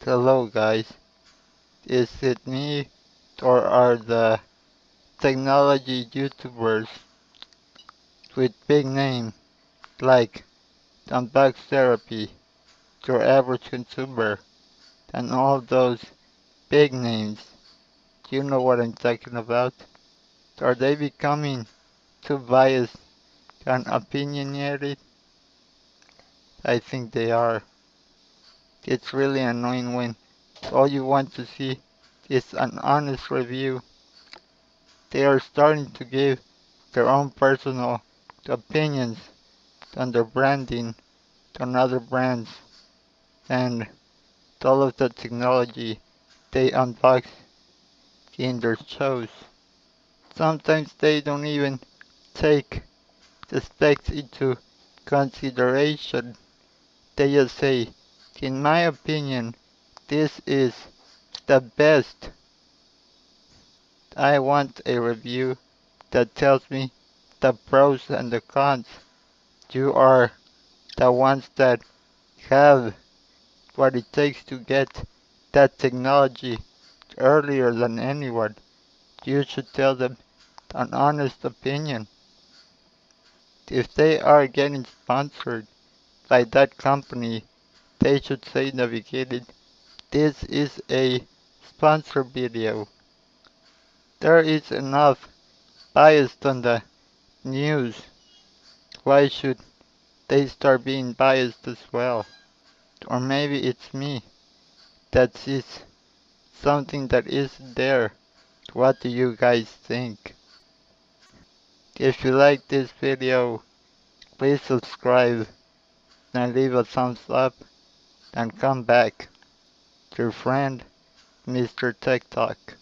Hello guys, is it me or are the technology YouTubers with big names like Unbox Therapy, Your Average Consumer, and all those big names? Do you know what I'm talking about? Are they becoming too biased and opinionated? I think they are. It's really annoying when all you want to see is an honest review. They are starting to give their own personal opinions on their branding on other brands and all of the technology they unbox in their shows. Sometimes they don't even take the specs into consideration. They just say, in my opinion, this is the best. I want a review that tells me the pros and the cons. You are the ones that have what it takes to get that technology earlier than anyone. You should tell them an honest opinion. If they are getting sponsored by that company, they should say in the beginning, this is a sponsor video. There is enough bias on the news. Why should they start being biased as well? Or maybe it's me that sees something that isn't there. What do you guys think? If you like this video, please subscribe and leave a thumbs up and come back. Your friend, Mr. Tech Talk.